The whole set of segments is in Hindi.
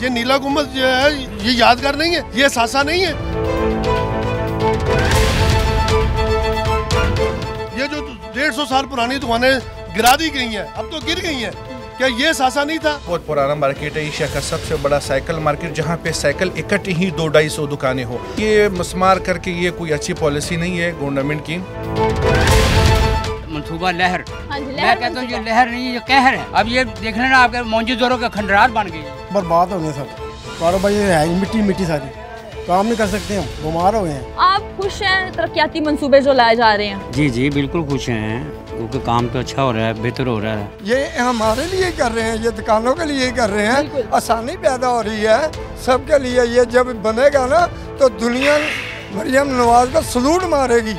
ये नीला गुम्बद जो है ये यादगार नहीं है, ये सासा नहीं है। ये जो 150 साल पुरानी दुकानें गिरा दी गई हैं, अब तो गिर गई हैं, क्या ये सासा नहीं था? बहुत पुराना मार्केट है एशिया का सबसे बड़ा साइकिल मार्केट, जहाँ पे साइकिल इकट्ठी ही 200-250 दुकानें हो। ये मस्मार करके ये कोई अच्छी पॉलिसी नहीं है गवर्नमेंट की। मनसूबा लहर, मैं कहता हूँ ये लहर नहीं, ये कहर है। अब ये देखने ना आपके मौजूदों का खंडरार बन गई, बर्बाद हो गए सब कारोबार। ये है मिट्टी मिट्टी सारी, काम नहीं कर सकते, हम बीमार हो गए हैं। आप खुश हैं तरक्याती मंसूबे जो लाए जा रहे हैं? जी जी बिल्कुल खुश हैं, क्योंकि काम तो अच्छा हो रहा है, बेहतर हो रहा है। ये हमारे लिए कर रहे हैं, ये दुकानों के लिए कर रहे हैं, आसानी पैदा हो रही है सबके लिए। ये जब बनेगा ना तो दुनिया मरियम नवाज को सलूट मारेगी।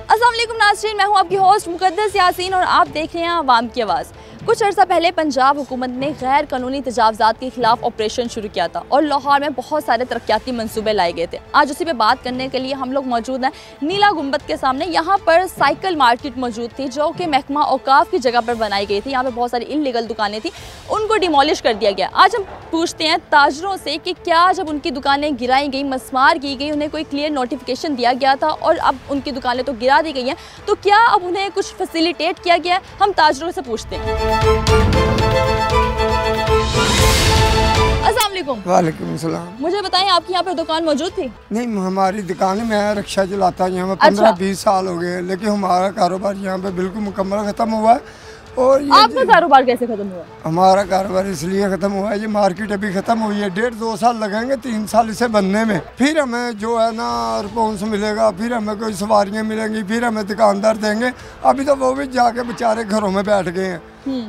अस्सलाम वालेकुम नाज़रीन, मैं हूं आपकी होस्ट मुक़द्दस यासीन और आप देख रहे हैं आवाम की आवाज़। कुछ अर्सा पहले पंजाब हुकूमत ने गैर कानूनी तजावज़ात के खिलाफ ऑपरेशन शुरू किया था और लाहौर में बहुत सारे तरक्याती मंसूबे लाए गए थे। आज उसी पे बात करने के लिए हम लोग मौजूद हैं नीला गुम्बद के सामने। यहाँ पर साइकिल मार्केट मौजूद थी जो कि महकमा औकाफ की जगह पर बनाई गई थी। यहाँ पर बहुत सारी इल्लीगल दुकानें थी, उनको डिमोलिश कर दिया गया। आज हम पूछते हैं ताजरों से कि क्या जब उनकी दुकानें गिराई गई, मस्मार की गई, उन्हें कोई क्लियर नोटिफिकेशन दिया गया था और अब उनकी दुकानें तो गिरा दी गई हैं, तो क्या अब उन्हें कुछ फैसिलिटेट किया गया है? हम ताजरों से पूछते हैं। वालेकुम सलाम। मुझे बताएं, आपकी यहाँ पर दुकान मौजूद थी? नहीं, हमारी दुकान है, मैं रिक्शा चलाता हूँ यहाँ पे। 15-20 साल हो गए, लेकिन हमारा कारोबार यहाँ पे बिल्कुल मुकम्मल ख़त्म हुआ है। और आपका कारोबार कैसे खत्म हुआ? हमारा कारोबार इसलिए ख़त्म हुआ है, ये मार्केट अभी ख़त्म हुई है, 1.5-2 साल लगेंगे, 3 साल इसे बनने में। फिर हमें जो है ना रिस्पॉन्स मिलेगा, फिर हमें कोई सवारियाँ मिलेंगी, फिर हमें दुकानदार देंगे। अभी तो वो भी जाके बेचारे घरों में बैठ गए हैं,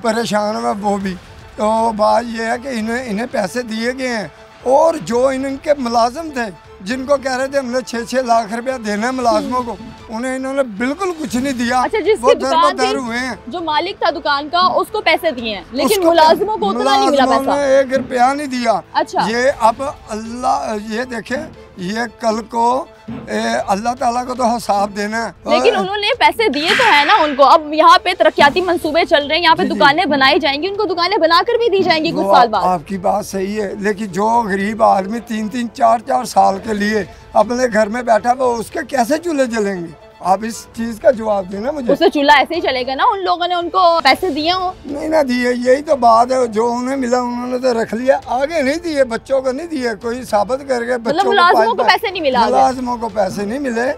परेशान है वो भी। तो बात ये है कि इन्हें पैसे दिए गए हैं, और जो इनके मुलाजिम थे जिनको कह रहे थे हमने 6-6 लाख रुपया देना है मुलाजिमों को, उन्हें इन्होंने बिल्कुल कुछ नहीं दिया। अच्छा, जिसकी दुकान थी, हुए हैं, जो मालिक था दुकान का, उसको पैसे दिए हैं, लेकिन मुलाजिमों को उतना नहीं मिला पैसा। 1 रुपया नहीं दिया। अच्छा, ये अब अल्लाह, ये देखे, ये कल को अल्लाह ताला को तो हिसाब देना है। लेकिन उन्होंने पैसे दिए तो है ना उनको। अब यहाँ पे तरक्याती मंसूबे चल रहे हैं, यहाँ पे दुकानें बनाई जाएंगी, उनको दुकानें बनाकर भी दी जाएंगी कुछ साल बाद। आपकी बात सही है, लेकिन जो गरीब आदमी 3-3, 4-4 साल के लिए अपने घर में बैठा हुआ, उसके कैसे चूल्हे जलेंगे? आप इस चीज का जवाब देना मुझे। उससे चूल्हा ऐसे ही चलेगा ना, उन लोगों ने उनको पैसे दिए हो? नहीं ना दिए, यही तो बात है। जो उन्हें मिला उन्होंने तो रख लिया, आगे नहीं दिए, बच्चों को नहीं दिए। कोई साबित करके मतलब मुलाजिमों को पैसे नहीं मिला? मुलाजिमों को पैसे नहीं मिले,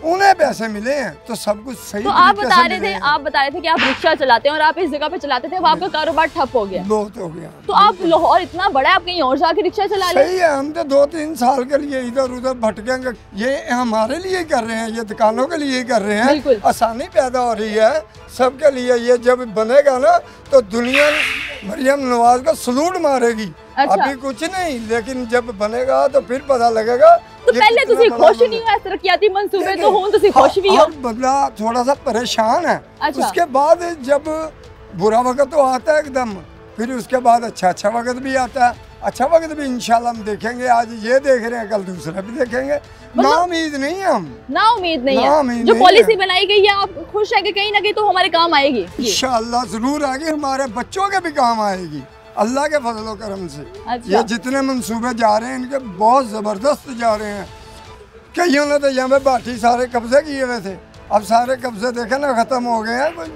उन्हें पैसे मिले हैं, तो सब कुछ सही। तो आप बता रहे थे कि आप रिक्शा चलाते हैं और आप इस जगह पे चलाते थे, अब आपका कारोबार ठप हो गया। बहुत हो गया। तो आप लाहौर इतना बड़ा है, आप कहीं और जाके रिक्शा चला ले? सही है, हम तो 2-3 साल के लिए इधर उधर भटकेंगे। ये हमारे लिए कर रहे हैं, ये दुकानों के लिए कर रहे हैं, आसानी पैदा हो रही है सबके लिए। ये जब बनेगा ना तो दुनिया मरियम नवाज को सलूट मारेगी। अच्छा। अभी कुछ नहीं, लेकिन जब बनेगा तो फिर पता लगेगा। तो पहले तुसी खुश नहीं हो तरक्याती मंसूबे तो हों, तुसी खुश भी हो? बंदा थोड़ा सा परेशान है। अच्छा। उसके बाद जब बुरा वक्त तो आता है एकदम, फिर उसके बाद अच्छा वक्त भी आता है। अच्छा वक्त भी इंशाल्लाह हम देखेंगे। आज ये देख रहे हैं, कल दूसरा भी देखेंगे। ना उम्मीद नहीं है, हम ना उम्मीद नहीं है। जो पॉलिसी बनाई गई है, आप खुश है कि कहीं ना कहीं तो हमारे काम आएगी? इंशाल्लाह जरूर आएगी, हमारे बच्चों के भी काम आएगी अल्लाह के फजल करम से। अच्छा। ये जितने मंसूबे जा रहे हैं इनके बहुत ज़बरदस्त जा रहे हैं। कईयों ने तो यहाँ पे बाटी सारे कब्जे किए हुए थे, अब सारे कब्जे देखे ना ख़त्म हो गए हैं। कोई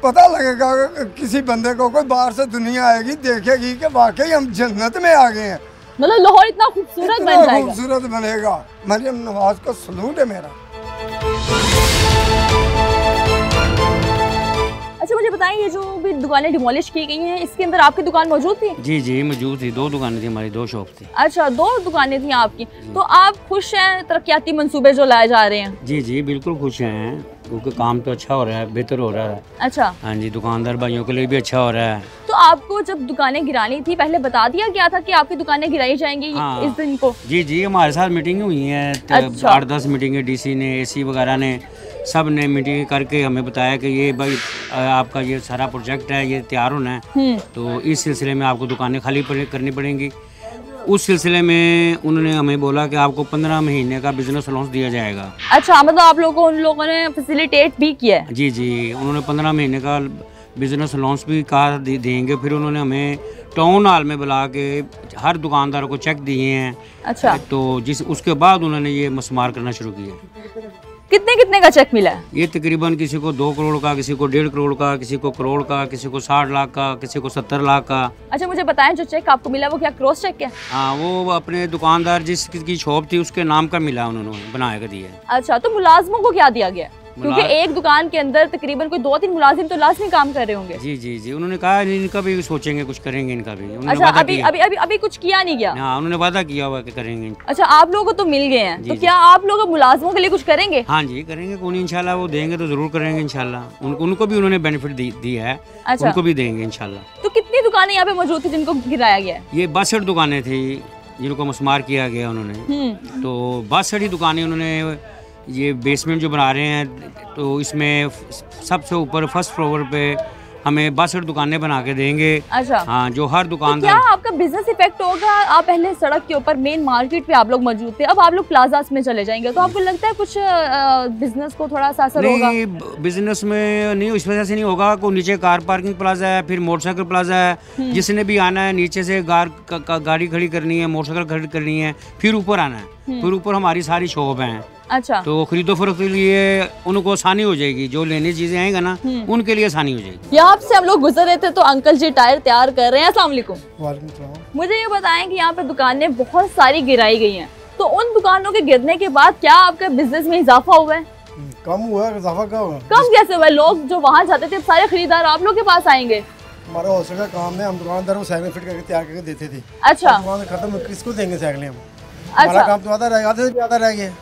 पता लगेगा किसी बंदे को, कोई बाहर से दुनिया आएगी, देखेगी कि वाकई हम जन्नत में आ गए हैं। मतलब लाहौर इतना खूबसूरत बन जाएगा, खूबसूरत बनेगा। मरियम नवाज को सलूट है मेरा। अच्छा, मुझे बताएं, ये जो भी दुकानें डिमोलिश की गई हैं, इसके अंदर आपकी दुकान मौजूद थी? जी जी मौजूद थी, 2 दुकानें थी हमारी, 2 शॉप थी। अच्छा, 2 दुकानें थी आपकी। तो आप खुश हैं तरक्याती मंसूबे जो लाए जा रहे हैं? जी जी बिल्कुल खुश हैं, क्योंकि काम तो अच्छा हो रहा है, बेहतर हो रहा है। अच्छा। हाँ जी, दुकानदार भाइयों के लिए भी अच्छा हो रहा है। तो आपको जब दुकानें गिरानी थी, पहले बता दिया गया था कि आपकी दुकानें गिराई जाएंगी? हाँ। इस दिन को? जी जी हमारे साथ मीटिंग हुई है। अच्छा। 8-10 मीटिंगें डीसी ने, एसी वगैरह ने, सब ने मीटिंग करके हमें बताया कि ये भाई आपका ये सारा प्रोजेक्ट है, ये तैयार होना है, तो इस सिलसिले में आपको दुकानें खाली करनी पड़ेंगी। उस सिलसिले में उन्होंने हमें बोला कि आपको 15 महीने का बिजनेस अलाउंस दिया जाएगा। अच्छा, मतलब आप लोगों को उन लोगों ने फैसिलिटेट भी किया है? जी जी, उन्होंने 15 महीने का बिजनेस लोन्स भी कहा देंगे। फिर उन्होंने हमें टाउन हॉल में बुला के हर दुकानदारों को चेक दिए हैं। अच्छा, तो उसके बाद उन्होंने ये मस्मार करना शुरू किया। कितने कितने का चेक मिला है? ये तकरीबन किसी को 2 करोड़ का, किसी को 1.5 करोड़ का, किसी को करोड़ का, किसी को 60 लाख का, किसी को 70 लाख का। अच्छा, मुझे बताएं जो चेक आपको मिला वो क्या क्रॉस चेक है? हाँ, वो अपने दुकानदार जिसकी शॉप थी उसके नाम का मिला, उन्होंने बना कर दिया। अच्छा, तो मुलाजमों को क्या दिया गया? क्योंकि एक दुकान के अंदर तकरीबन कोई 2-3 मुलाजिम तो लाजमी काम कर रहे होंगे। जी जी जी, उन्होंने कहा इनका भी सोचेंगे, कुछ करेंगे इनका भी। अच्छा, अभी कुछ किया नहीं गया? हाँ, उन्होंने वादा किया हुआ कि करेंगे। अच्छा, आप लोगों को तो मिल गए हैं, तो क्या आप लोग मुलाजमों के लिए कुछ करेंगे? हाँ जी, करेंगे। कौन इंशाल्लाह वो देंगे तो जरूर करेंगे इंशाल्लाह। उनको भी उन्होंने बेनिफिट दिया है। अच्छा, उनको भी देंगे इंशाल्लाह। तो कितनी दुकानें यहाँ पे मौजूद थी जिनको गिराया गया है? ये 62 दुकानें थी जिनको मस्मार किया गया उन्होंने। तो 62 ही दुकानें उन्होंने ये बेसमेंट जो बना रहे हैं, तो इसमें सबसे ऊपर फर्स्ट फ्लोर पे हमें 62 दुकानें बना के देंगे। अच्छा, हाँ, जो हर तो दुकानदार। क्या आपका बिजनेस इफेक्ट होगा? आप पहले सड़क के ऊपर मेन मार्केट पे आप लोग मौजूद थे, अब आप लोग प्लाजास में चले जाएंगे, तो आपको लगता है कुछ बिजनेस को थोड़ा सा असर होगा? नहीं, बिजनेस में नहीं, इस वजह से नहीं होगा। को नीचे कार पार्किंग प्लाजा है, फिर मोटरसाइकिल प्लाजा है। जिसने भी आना है नीचे से गाड़ी खड़ी करनी है, मोटरसाइकिल खड़ी करनी है, फिर ऊपर आना है। फिर ऊपर हमारी सारी शॉप है। अच्छा, तो खरीदो फरोख्त के लिए उनको आसानी हो जाएगी। जो लेने चीजें आएंगे ना, उनके लिए आसानी हो जाएगी। यहाँ से हम लोग गुजर रहे थे तो अंकल जी टायर तैयार कर रहे हैं। अस्सलाम वालेकुम। वालेकुम सलाम। मुझे ये बताएं कि यहाँ पे दुकानें बहुत सारी गिराई गई हैं, तो उन दुकानों के गिरने के बाद क्या आपके बिजनेस में इजाफा हुआ है? कम हुआ है, इजाफा क्या हुआ? कम कैसे हुआ? लोग जो वहाँ जाते थे सारे खरीदार आप लोग के पास आएंगे। हमारा होलसेल का काम है, हम दुकानदार को साइकिल फिट करके तैयार करके देते थे। अच्छा, दुकान खत्म, किसको देंगे साइकिलें हम? हमारा अच्छा, काम तो आधा रह गया, आधे से भी आधा रह गया।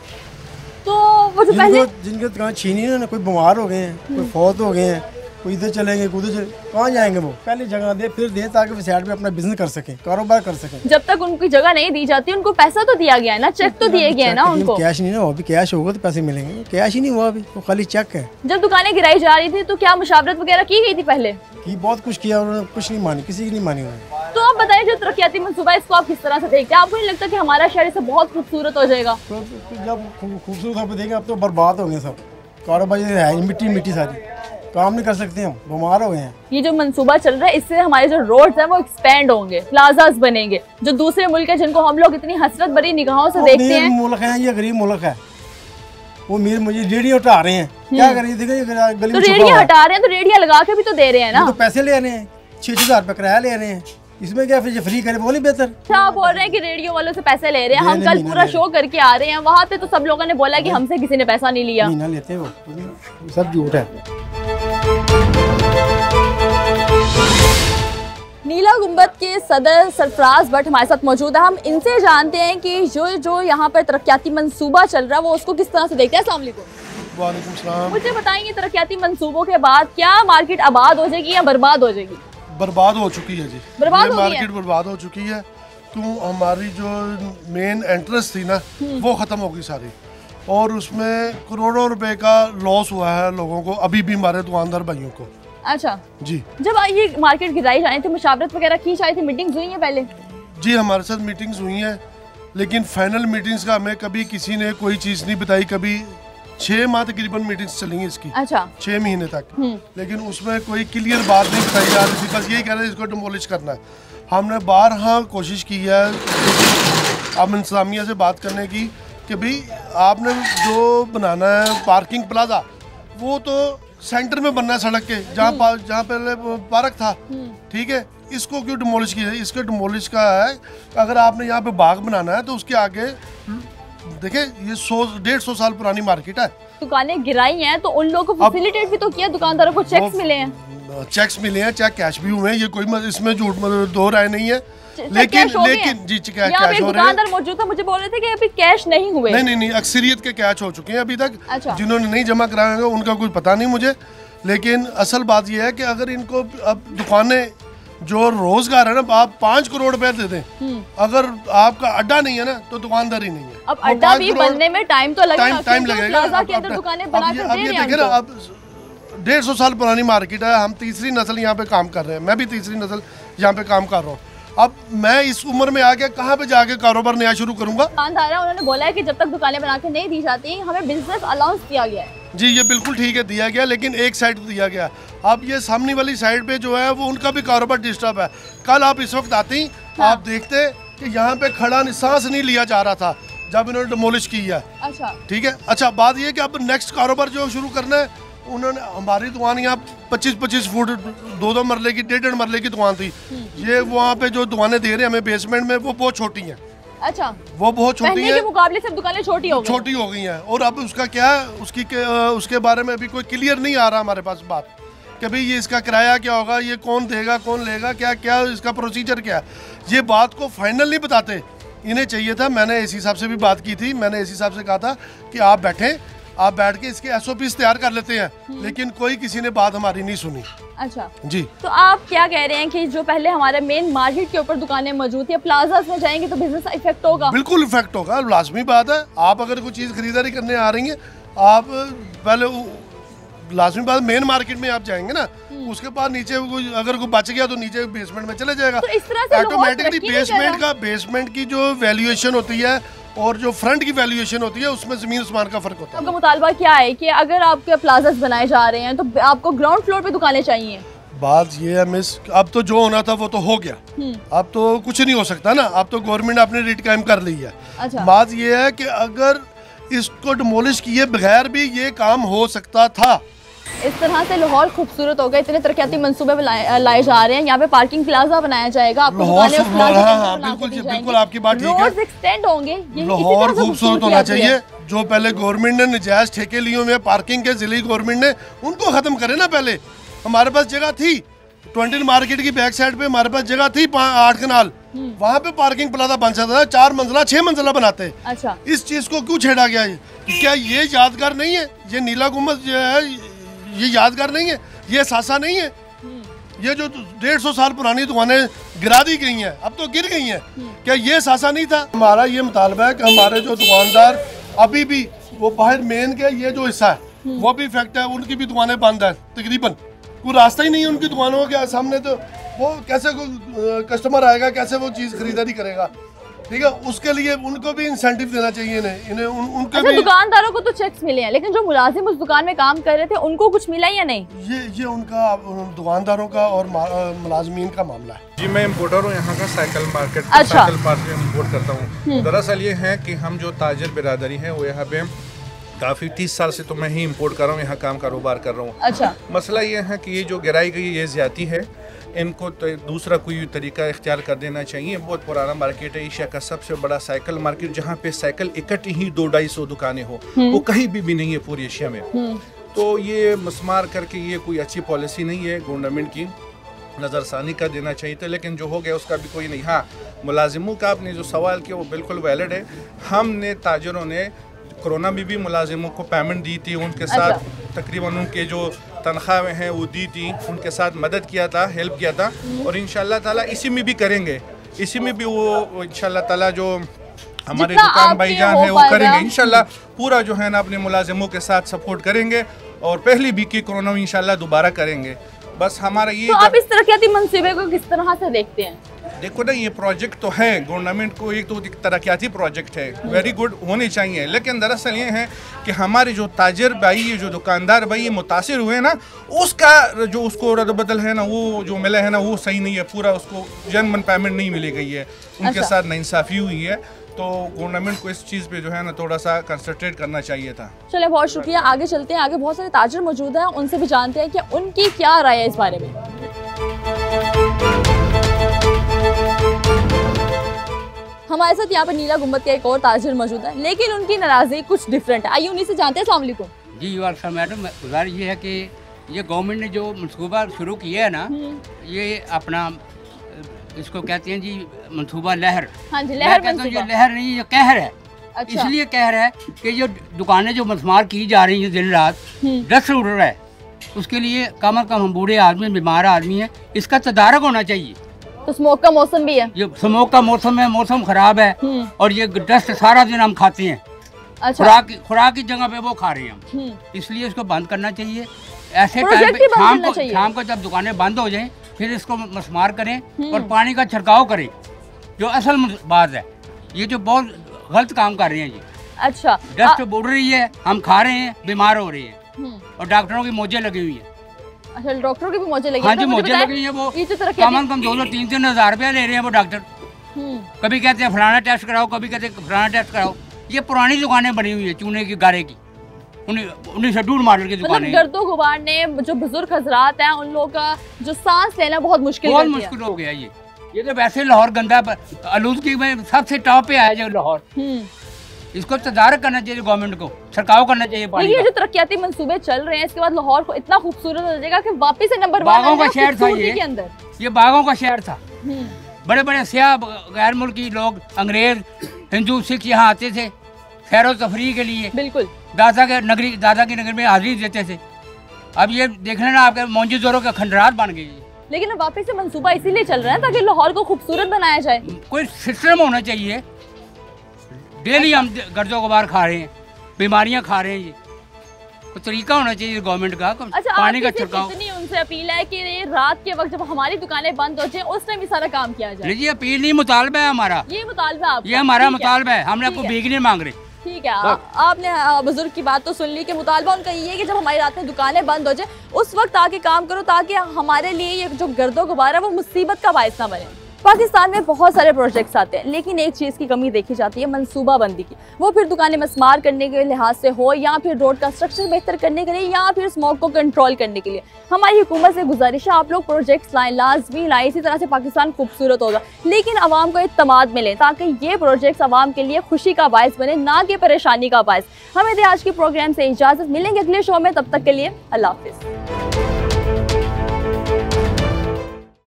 तो वो जो पहले जिनके दुकान छीनी ना, कोई बीमार हो गए हैं, कोई फौत हो गए हैं, कोई इधर चलेंगे, कोई उधर कहाँ जाएंगे? वो पहले जगह दे, फिर दे, ताकि वो साइड पे अपना बिजनेस कर सकें, कारोबार कर सकें। जब तक उनकी जगह नहीं दी जाती, उनको पैसा तो दिया गया है ना, चेक तो दिए गए हैं ना उनको। कैश नहीं ना, अभी कैश होगा तो पैसे मिलेंगे, कैश ही नहीं हुआ अभी, तो खाली चेक है। जब दुकानें गिराई जा रही थी तो क्या मुशावरत वगैरह की गई थी पहले? कि बहुत कुछ किया उन्होंने, कुछ नहीं मानी, किसी की नहीं मानी उन्होंने। तो आप बताएं, जो तरक्याती मनसूबा इसको आप किस तरह से देखते हैं? आपको नहीं लगता कि हमारा शहर इससे बहुत खूबसूरत हो जाएगा? तो जब खूबसूरत आप देखेंगे, अब तो बर्बाद हो गए सब, कारोबार है मिट्टी मिट्टी सारी, काम नहीं कर सकते, हम बीमार हो गए हैं। ये जो मंसूबा चल रहा है, इससे हमारे जो रोड्स हैं वो एक्सपेंड होंगे, प्लाजास बनेंगे। जो दूसरे मुल्क है जिनको हम लोग इतनी हसरत भरी निगाहों से देखते हैं, मुल्क है, ये गरीब मुल्क है, वो मेरे मुझे रेडियो हटा रहे हैं, क्या करें? देखिए तो रेडियो हटा रहे हैं, तो रेडियो लगा के भी तो दे रहे हैं ना। तो पैसे ले रहे हैं, 6,000 रुपये किराया ले रहे हैं, इसमें क्या फिर फ्री करे, वो नहीं बेहतर? अच्छा, आप बोल रहे हैं कि रेडियो वालों से पैसे ले रहे हैं। हम कल पूरा शो करके आ रहे हैं, वहाँ पे तो सब लोगों ने बोला कि हमसे किसी ने पैसा नहीं लिया। नहीं लेते, वो सब झूठ है। नीला गुंबद के सदर सरफराज भट्ट हमारे साथ मौजूद है। हम इनसे जानते हैं कि जो यहाँ पर तरक्याती मंसूबा चल रहा है वो उसको किस तरह से देखते हैं। अस्सलाम वालेकुम। वालेकुम सलाम। मुझे बताएंगे, तरक्याती मंसूबों के बाद क्या मार्केट आबाद हो जाएगी या बर्बाद हो जाएगी? बर्बाद हो चुकी है जी, बर्बाद हो गई है? मार्केट बर्बाद हो चुकी है। क्यों? हमारी जो मेन एंट्रेंस थी ना, वो ख़त्म हो गई सारी, और उसमें करोड़ों रुपए का लॉस हुआ है लोगों को, अभी भी हमारे दुकानदार भाइयों को। अच्छा जी, जब ये मार्केट गिराई जाए थे, मुशावरत वगैरह की जाए थी, मीटिंग्स हुई हैं पहले? जी हमारे साथ मीटिंग्स हुई हैं, लेकिन फाइनल मीटिंग्स का हमें कभी किसी ने कोई चीज़ नहीं बताई। कभी 6 माह तकरीबन मीटिंग्स चलेंगी इसकी। अच्छा, 6 महीने तक, लेकिन उसमें कोई क्लियर बात नहीं बताई जा रही थी। बस यही कह रहे थे इसको डिमोलिश करना है। हमने बारहा कोशिश की है अब इंतजामिया से बात करने की कि भाई आपने जो बनाना है पार्किंग प्लाजा, वो तो सेंटर में बनना है सड़क के, जहाँ पहले पार्क था, ठीक है, इसको क्यों डिमोलिश किया? इसके डिमोलिश का है, अगर आपने यहाँ पे बाग बनाना है तो उसके आगे देखिए, ये 100-150 साल पुरानी मार्केट है। दुकानें गिराई हैं तो उन लोगों को फैसिलिटेट भी तो किया, दुकानदारों को चेक्स मिले हैं, चेक्स मिले हैं, चेक कैश भी हुए हैं, ये कोई इसमें झूठ दो राय नहीं है। लेकिन जी कैश हो रहे हैं। दुकानदार मौजूद था, मुझे बोल रहे थे कि अभी कैश नहीं हुए। नहीं, अक्सरियत के कैश हो चुके हैं अभी तक। अच्छा। जिन्होंने नहीं जमा कराए होंगे उनका कुछ पता नहीं मुझे, लेकिन असल बात यह है कि अगर इनको अब दुकानें जो रोजगार है ना, आप 5 करोड़ रुपए दे दें, अगर आपका अड्डा नहीं है ना तो दुकानदार ही नहीं है। अब अड्डा भी बनने में टाइम तो लगेगा, टाइम लगेगा। प्लाजा के अंदर दुकानें बना के दे रहे हैं। अब 150 साल पुरानी मार्केट है, हम तीसरी नस्ल यहाँ पे काम कर रहे हैं, मैं भी तीसरी नस्ल यहाँ पे काम कर रहा हूँ। अब मैं इस उम्र में आके कहाँ पे जाके कारोबार नया शुरू करूंगा? दुकानदार है, उन्होंने बोला है कि जब तक दुकानें बना के नहीं दी जाती, हमें बिजनेस अलाउंस दिया गया है जी ये बिल्कुल ठीक है, दिया गया, लेकिन एक साइड दिया गया। अब ये सामने वाली साइड पे जो है वो उनका भी कारोबार डिस्टर्ब है। कल आप इस वक्त आती, आप देखते कि यहाँ पे खड़ा सांस नहीं लिया जा रहा था जब इन्होंने डिमोलिश की है। अच्छा ठीक है। अच्छा बात ये कि अब नेक्स्ट कारोबार जो शुरू करना है, उन्होंने हमारी दुकान यहाँ 25-25 फुट 2-2 मरले की 1.5 मरले की दुकान थी। ये वहाँ पे जो दुकानें दे रहे हैं हमें बेसमेंट में, वो बहुत छोटी हैं। अच्छा वो बहुत छोटी पहले है, के मुकाबले सब दुकानें छोटी हो गई हैं। और अब उसका क्या है, उसके बारे में अभी कोई क्लियर नहीं आ रहा हमारे पास बात कि भाई ये इसका किराया क्या होगा, ये कौन देगा, कौन लेगा, क्या क्या इसका प्रोसीजर क्या है, ये बात को फाइनल नहीं बताते। इन्हें चाहिए था, मैंने एसी साहब से भी बात की थी, मैंने एसी साहब से कहा था कि आप बैठ के इसके SOPs तैयार कर लेते हैं, लेकिन कोई किसी ने बात हमारी नहीं सुनी। अच्छा जी, तो आप क्या कह रहे हैं कि जो पहले हमारे मेन मार्केट के ऊपर दुकानें मौजूद थी, प्लाजास में जाएंगे तो बिजनेस इफेक्ट होगा? बिल्कुल इफेक्ट होगा, लाजमी बात है। आप अगर कोई चीज़ खरीदारी करने आ रही हैं, आप पहले लाजमी बात मेन मार्केट में आप जाएंगे ना, उसके बाद नीचे अगर कोई बच गया तो नीचे बेसमेंट में चले जाएगा। तो इस तरह से ऑटोमेटिकली बेसमेंट की जो वैल्यूएशन होती है और जो फ्रंट की वैल्यूएशन होती है, उसमें जमीन आसमान का फर्क होता है। आपका मुतालबा क्या है कि अगर आपके प्लाजास बनाए जा रहे हैं तो आपको ग्राउंड फ्लोर पे दुकानें चाहिए? बात ये है मिस, अब तो जो होना था वो तो हो गया, अब तो कुछ नहीं हो सकता ना, अब तो गवर्नमेंट ने अपनी रेट कायम कर ली है। अच्छा। बात ये है कि अगर इसको डिमोलिश किए बगैर भी ये काम हो सकता था। इस तरह से लाहौर खूबसूरत हो गया, इतने तरक्याती मंसूबे लाए जा रहे हैं। यहाँ पे पार्किंग प्लाजा बनाया जाएगा, आपको दुकानें उस प्लाजा के अंदर बना के दी जाएंगी। बिल्कुल आपकी बात ठीक है, रोड्स एक्सटेंड होंगे, लाहौर खूबसूरत होना चाहिए। जो पहले गवर्नमेंट ने नजायज ठेके लिए हुए पार्किंग के, जिले गवर्नमेंट ने उनको खत्म करे ना। पहले हमारे पास जगह थी 20 मार्केट की बैक साइड पे, हमारे पास जगह थी 8 कनाल, वहाँ पे पार्किंग प्लाजा बन सकता था, 4 मंजिला 6 मंजिला बनाते। अच्छा, इस चीज को क्यों छेड़ा गया? क्या ये यादगार नहीं है? ये नीला गुम्बद जो है ये यादगार नहीं है? ये सासा नहीं है? ये जो 150 साल पुरानी दुकानें गिरा दी गई हैं, अब तो गिर गई हैं, क्या ये सासा नहीं था? हमारा ये मुतालबा है कि हमारे जो दुकानदार अभी भी वो बाहर मेन के ये जो हिस्सा है वो भी इफेक्ट है, उनकी भी दुकानें बंद है तकरीबन, कोई रास्ता ही नहीं है उनकी दुकानों के सामने। तो वो कैसे कोई कस्टमर आएगा, कैसे वो चीज़ खरीदारी करेगा? ठीक है, उसके लिए उनको भी इंसेंटिव देना चाहिए इन्हें उनके अच्छा, भी। दुकानदारों को तो चेक्स मिले हैं, लेकिन जो मुलाजिम उस दुकान में काम कर रहे थे उनको कुछ मिला या नहीं? ये उनका दुकानदारों का और मुलाजमीन का मामला है। जी मैं इम्पोर्टर हूँ यहाँ का साइकिल मार्केट। अच्छा। साइकिल मार्केट इम्पोर्ट करता हूँ। दरअसल ये है कि हम जो ताजिर बिरादरी है वो यहाँ पे काफ़ी 30 साल से तो मैं ही इंपोर्ट कर रहा हूँ, यहाँ काम कारोबार कर रहा हूँ। अच्छा। मसला ये है कि ये जो गिराई गई ये ज़्यादती है, इनको तो दूसरा कोई तरीका इख्तियार कर देना चाहिए। बहुत पुराना मार्केट है, एशिया का सबसे बड़ा साइकिल मार्केट, जहाँ पे साइकिल इकट्ठी ही 200-250 दुकानें हो, वो कहीं भी नहीं है पूरी एशिया में। तो ये मस्मार करके ये कोई अच्छी पॉलिसी नहीं है, गवर्नमेंट की नज़रसानी का देना चाहिए था, लेकिन जो हो गया उसका भी कोई नहीं। हाँ, मुलाजिमों का आपने जो सवाल किया वो बिल्कुल वैलिड है। हमने ताजरों ने कोरोना में भी मुलाजिमों को पेमेंट दी थी, उनके साथ तकरीबन उनके जो तनख्वाहें हैं वो दी थी, उनके साथ मदद किया था, हेल्प किया था, और इंशाल्लाह ताला इसी में भी करेंगे। इसी में भी वो इंशाल्लाह ताला जो हमारे दुकान भाईजान है वो करेंगे इंशाल्लाह। पूरा जो है ना अपने मुलाजिमों के साथ सपोर्ट करेंगे, और पहली भी की कोरोना में इंशाल्लाह दोबारा करेंगे। बस हमारा ये। तो आप इस तरक्याती मंसूबे को किस तरह से देखते हैं? देखो ना, ये प्रोजेक्ट तो है गवर्नमेंट को, एक तो तरक्याती प्रोजेक्ट है, वेरी गुड होने चाहिए, लेकिन दरअसल ये है कि हमारे जो ताजिर भाई, ये जो दुकानदार भाई ये मुतासिर हुए ना, उसका जो उसको रद्द-बदल है ना, वो जो मिला है ना वो सही नहीं है, पूरा उसको जनमन पेमेंट नहीं मिली गई है, उनके साथ नाइंसाफ़ी हुई है। तो गवर्नमेंट को इस चीज़ पे जो है ना थोड़ा सा कंसंट्रेट करना चाहिए था। चलिए, बहुत शुक्रिया। आगे चलते हैं, आगे बहुत सारे ताजिर मौजूद हैं, उनसे भी जानते हैं कि उनकी क्या राय है इस बारे में। हमारे साथ यहाँ पर नीला गुम्बद का एक और ताजिर मौजूद है, लेकिन उनकी नाराजगी कुछ डिफरेंट है। आइए उन्हीं से जानते हैं। अस्सलाम वालेकुम। जी वालेकुम मैडम, गुजारिश ये है कि ये गवर्नमेंट ने जो मनसूबा शुरू किया है ना, ये अपना इसको कहते हैं जी मनसूबा लहर। हाँ जी, लहर कहता हूँ ये लहर नहीं, ये कहर है। अच्छा। इसलिए कहर है कि जो दुकानें जो मस्मार की जा रही हैं दिन रात, डस्ट उड़ रहा है, उसके लिए कम अज़ कम हम बूढ़े आदमी, बीमार आदमी हैं, इसका तदारक होना चाहिए। तो स्मोक का मौसम भी है, ये स्मोक का मौसम है, मौसम खराब है, और ये डस्ट सारा दिन हम खाते हैं। अच्छा। खुराक की जगह पे वो खा रहे हैं हम, इसलिए इसको बंद करना चाहिए। ऐसे टाइम पे शाम को जब दुकानें बंद हो जाएं, फिर इसको मस्मार करें और पानी का छिड़काव करें, जो असल बात है। ये जो बहुत गलत काम कर रहे हैं जी। अच्छा। डस्ट उड़ रही है, हम खा रहे हैं, बीमार हो रहे हैं। और डॉक्टरों की मौजें लगी हुई है। अच्छा, डॉक्टरों की भी मौजें लगी हाँ हैं। जी, तो मुझे मौजें बताएं, लगी हैं। वो ये जो तरक्की कम से कम 2-3 हज़ार रुपया ले रहे हैं वो डॉक्टर। कभी कहते हैं फलाना टेस्ट कराओ, कभी कहते हैं फलाना टेस्ट कराओ। ये पुरानी दुकानें बनी हुई है चूने की गारे की, 19 मॉडल की दुकानें। मतलब गर्दो गुबार ने जो बुजुर्ग हजरात हैं उन लोगों का जो सांस लेना बहुत मुश्किल हो गया। ये तो वैसे लाहौर गंदा आलूदगी में सबसे टॉप पे आया जो लाहौर। इसको तदारक करना चाहिए गवर्नमेंट को, छिड़काव करना चाहिए पानी ये का। जो तरक्याती मंसूबे चल रहे हैं इसके बाद लाहौर को इतना खूबसूरत हो जाएगा कि वापस से नंबर 1 बागों का शहर था के अंदर। ये बागों का शहर था। बड़े बड़े सियाह गैर मुल्की लोग, अंग्रेज, हिंदू, सिख यहाँ आते थे सैरो तफरी के लिए। बिल्कुल दादा की नगरी में हाजिरी देते थे। अब ये देख लेना आपके मौजूदों के खंडरात बन गई। लेकिन अब वापस से मंसूबा इसीलिए चल रहा है ताकि लाहौर को खूबसूरत बनाया जाए। कोई सिस्टम होना चाहिए। डेली हम गर्दो गुबार खा रहे हैं, बीमारियां खा रहे हैं। ये कोई तरीका होना चाहिए गवर्नमेंट का। अच्छा, पानी का छिड़काव। इतनी उनसे अपील है कि ये रात के वक्त जब हमारी दुकानें बंद हो जाए उस टाइम भी सारा काम किया जाए। जी अपील नहीं, मुतालबा है हमारा। ये मुतालबा आपका? ये हमारा मुतालबा है। हमने आपको भीख नहीं मांग रहे। ठीक है, आपने बुजुर्ग की बात तो सुन ली कि मुतालबा उनका ये है कि जब हमारी रात में दुकानें बंद हो जाए उस वक्त आके काम करो ताकि हमारे लिए ये जो गर्दो गुबार है वो मुसीबत का बायस ना बने। पाकिस्तान में बहुत सारे प्रोजेक्ट्स आते हैं लेकिन एक चीज़ की कमी देखी जाती है मनसूबाबंदी की। वो फिर दुकानें मस्मार करने के लिहाज से हो या फिर रोड का स्ट्रक्चर बेहतर करने के लिए या फिर स्मोक को कंट्रोल करने के लिए। हमारी हुकूमत से गुजारिश है आप लोग प्रोजेक्ट्स लाएं, लाजमी लाएं, इसी तरह से पाकिस्तान खूबसूरत होगा। लेकिन आवाम को इत्तमाद मिले ताकि ये प्रोजेक्ट्स आवाम के लिए खुशी का बायस बने, ना कि परेशानी का बायस। हमें आज के प्रोग्राम से इजाज़त, मिलेंगे अगले शो में। तब तक के लिए अल्लाह हाफिज़।